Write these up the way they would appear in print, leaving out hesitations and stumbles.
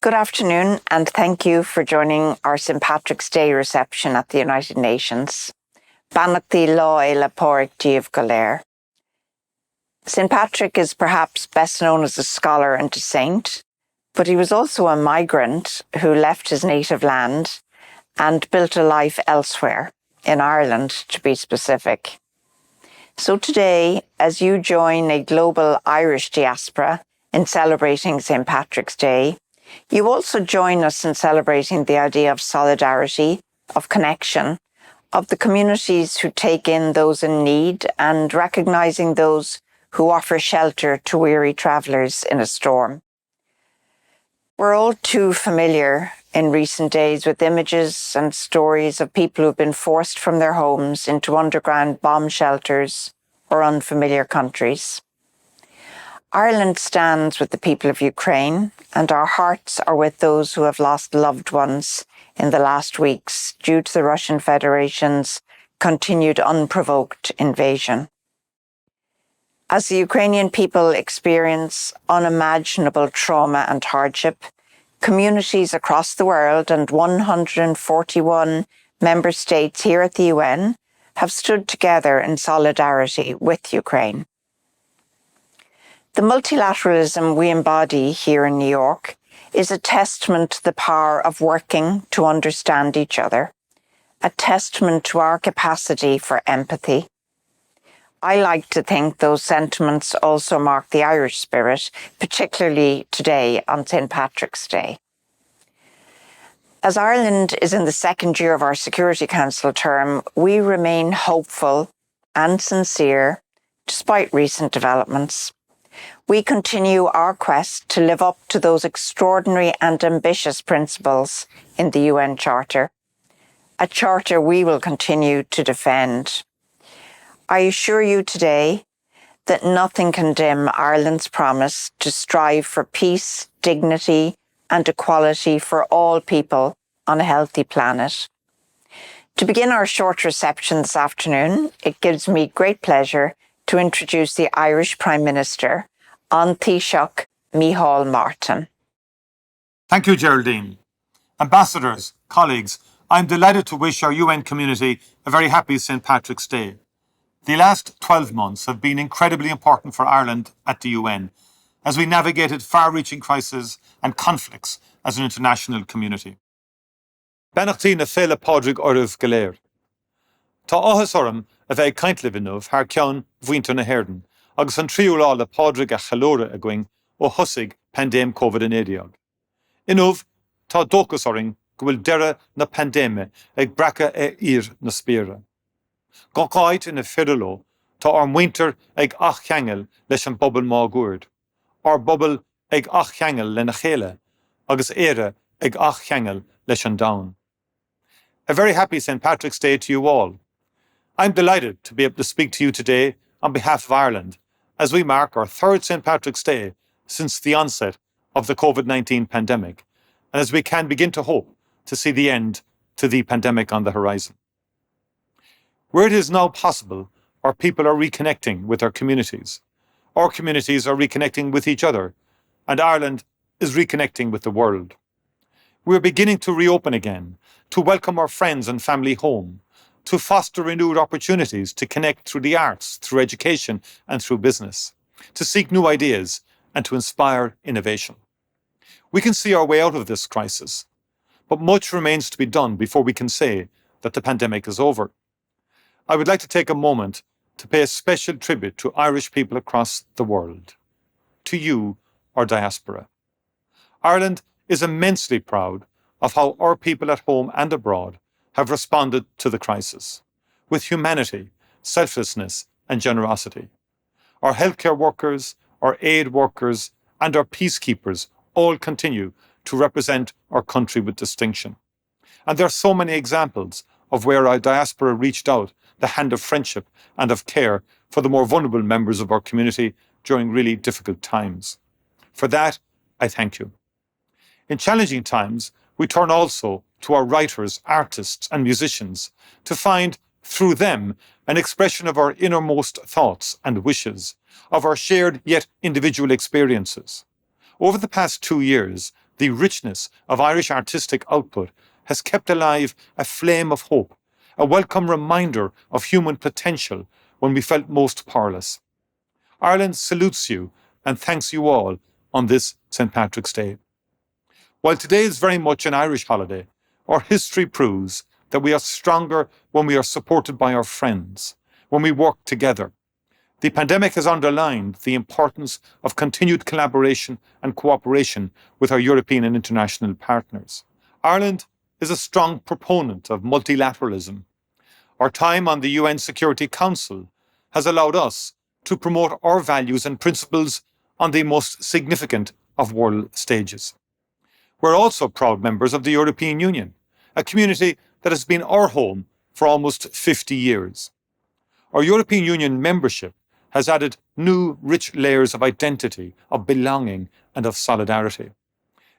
Good afternoon, and thank you for joining our St. Patrick's Day reception at the United Nations. Banachtaí lá le páirc díobh go léir. St. Patrick is perhaps best known as a scholar and a saint, but he was also a migrant who left his native land and built a life elsewhere, in Ireland to be specific. So today, as you join a global Irish diaspora in celebrating St. Patrick's Day, you also join us in celebrating the idea of solidarity, of connection, of the communities who take in those in need and recognising those who offer shelter to weary travellers in a storm. We're all too familiar in recent days with images and stories of people who've been forced from their homes into underground bomb shelters or unfamiliar countries. Ireland stands with the people of Ukraine, and our hearts are with those who have lost loved ones in the last weeks due to the Russian Federation's continued unprovoked invasion. As the Ukrainian people experience unimaginable trauma and hardship, communities across the world and 141 member states here at the UN have stood together in solidarity with Ukraine. The multilateralism we embody here in New York is a testament to the power of working to understand each other, a testament to our capacity for empathy. I like to think those sentiments also mark the Irish spirit, particularly today on St. Patrick's Day. As Ireland is in the second year of our Security Council term, we remain hopeful and sincere despite recent developments. We continue our quest to live up to those extraordinary and ambitious principles in the UN Charter, a charter we will continue to defend. I assure you today that nothing can dim Ireland's promise to strive for peace, dignity, and equality for all people on a healthy planet. To begin our short reception this afternoon, it gives me great pleasure to introduce the Irish Prime Minister, An Taoiseach Micheál Martin. Thank you, Geraldine. Ambassadors, colleagues, I'm delighted to wish our UN community a very happy St. Patrick's Day. The last 12 months have been incredibly important for Ireland at the UN as we navigated far-reaching crises and conflicts as an international community. Banachtaí na féile pádraig oribh go léir. Tá áthas orm a bheith caint libh thar ceann bhuainte na hÉirden, agus an tríú le pádraig a chalóra a going ó thosaigh pandéim COVID-19. Inmh tá dóchas oring go bhfuil deireadh na pandéime ag braca ír na spíre. Gáid ina fidaló tá ar muinter ag ach cheangel leis an bobbal má gúird, ar bobbal ag ach cheangel le na chéile, agus éire ag ach cheangel leis an domhan. A very happy St. Patrick's Day to you all. I'm delighted to be able to speak to you today on behalf of Ireland as we mark our third St. Patrick's Day since the onset of the COVID-19 pandemic, and as we can begin to hope to see the end to the pandemic on the horizon. Where it is now possible, our people are reconnecting with our communities. Our communities are reconnecting with each other, and Ireland is reconnecting with the world. We're beginning to reopen again, to welcome our friends and family home, to foster renewed opportunities to connect through the arts, through education, and through business, to seek new ideas, and to inspire innovation. We can see our way out of this crisis, but much remains to be done before we can say that the pandemic is over. I would like to take a moment to pay a special tribute to Irish people across the world, to you, our diaspora. Ireland is immensely proud of how our people at home and abroad have responded to the crisis, with humanity, selflessness, and generosity. Our healthcare workers, our aid workers, and our peacekeepers all continue to represent our country with distinction. And there are so many examples of where our diaspora reached out the hand of friendship and of care for the more vulnerable members of our community during really difficult times. For that, I thank you. In challenging times, we turn also to our writers, artists, and musicians to find, through them, an expression of our innermost thoughts and wishes, of our shared yet individual experiences. Over the past 2 years, The richness of Irish artistic output has kept alive a flame of hope, a welcome reminder of human potential when we felt most powerless. Ireland salutes you and thanks you all on this St. Patrick's Day. While today is very much an Irish holiday, our history proves that we are stronger when we are supported by our friends, when we work together. The pandemic has underlined the importance of continued collaboration and cooperation with our European and international partners. Ireland is a strong proponent of multilateralism. Our time on the UN Security Council has allowed us to promote our values and principles on the most significant of world stages. We're also proud members of the European Union, a community that has been our home for almost 50 years. Our European Union membership has added new, rich layers of identity, of belonging, and of solidarity.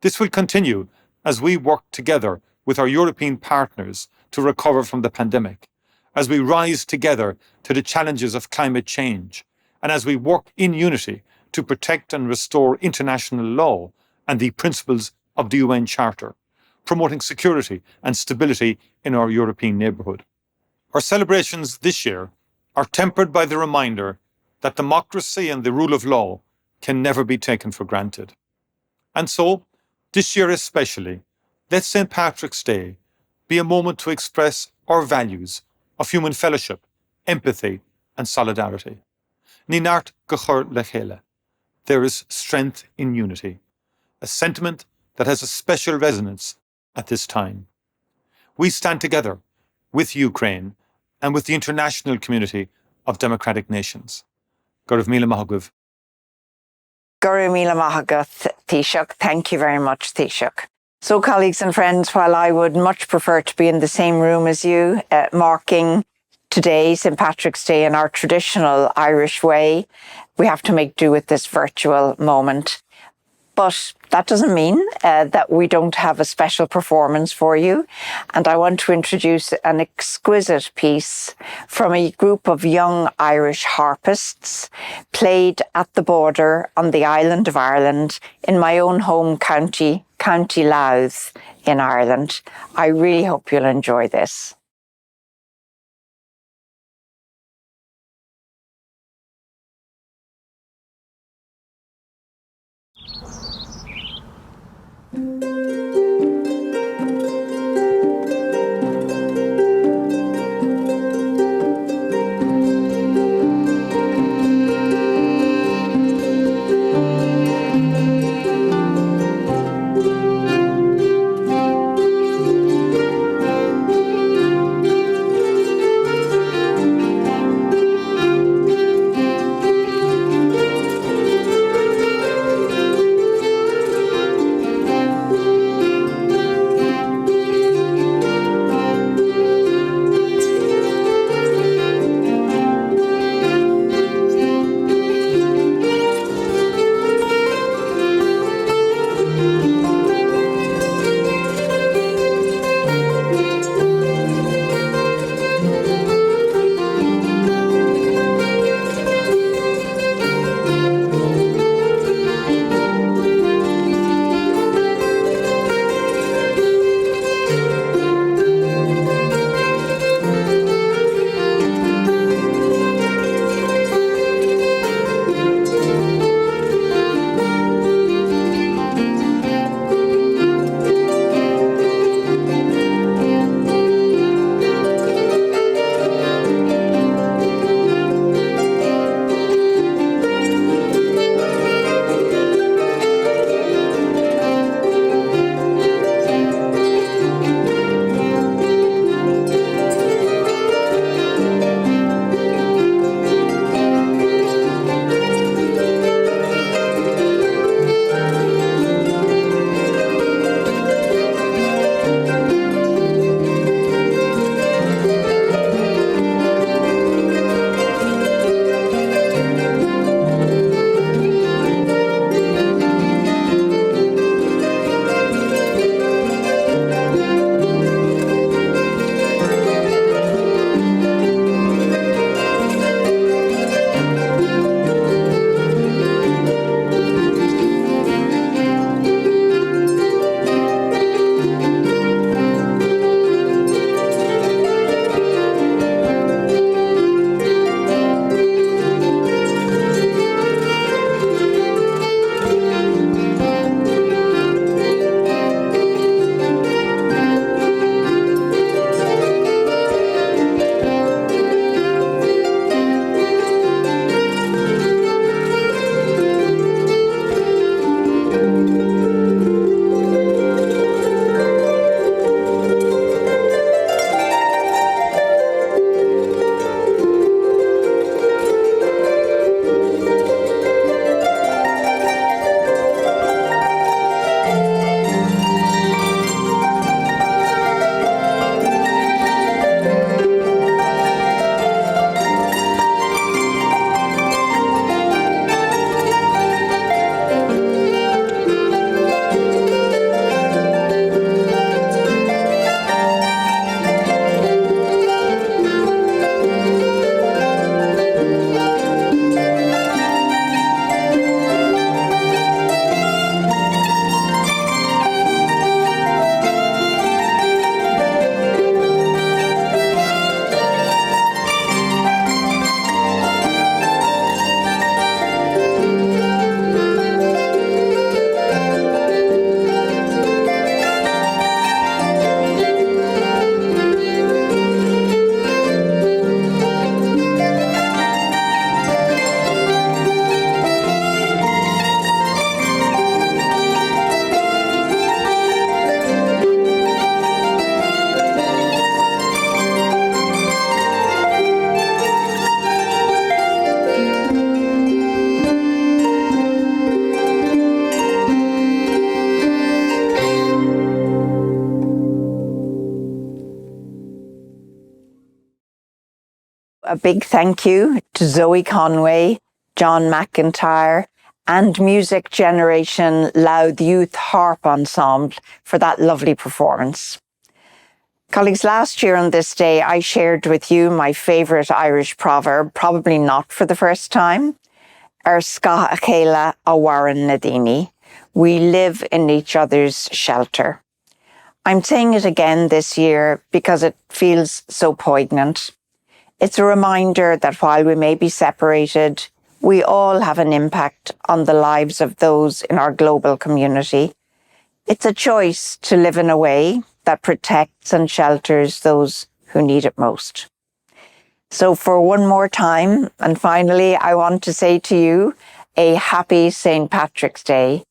This will continue as we work together with our European partners to recover from the pandemic, as we rise together to the challenges of climate change, and as we work in unity to protect and restore international law and the principles of the UN Charter, promoting security and stability in our European neighbourhood. Our celebrations this year are tempered by the reminder that democracy and the rule of law can never be taken for granted. And so, this year especially, let St. Patrick's Day be a moment to express our values of human fellowship, empathy, and solidarity. Ní nart go chur le chéile. There is strength in unity, a sentiment that has a special resonance at this time. We stand together with Ukraine and with the international community of democratic nations. Gurv Míle Fáilte. Guru Míle Fáilte, Taoiseach. Thank you very much, Taoiseach. So, colleagues and friends, while I would much prefer to be in the same room as you, marking today, St. Patrick's Day, in our traditional Irish way, we have to make do with this virtual moment. But that doesn't mean that we don't have a special performance for you. And I want to introduce an exquisite piece from a group of young Irish harpists played at the border on the island of Ireland in my own home county, County Louth in Ireland. I really hope you'll enjoy this. a big thank you to Zoe Conway, John McIntyre, and Music Generation Louth Youth Harp Ensemble for that lovely performance. Colleagues, last year on this day, I shared with you my favourite Irish proverb, probably not for the first time, Ar Sca Chéile a Warren Nadini. We live in each other's shelter. I'm saying it again this year because it feels so poignant. It's a reminder that while we may be separated, we all have an impact on the lives of those in our global community. It's a choice to live in a way that protects and shelters those who need it most. So for one more time, and finally, I want to say to you a happy St. Patrick's Day.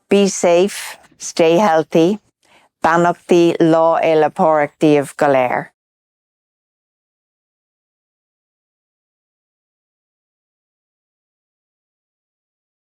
Be safe, stay healthy. Bannochtaí lá é le páirictaí of Galéir.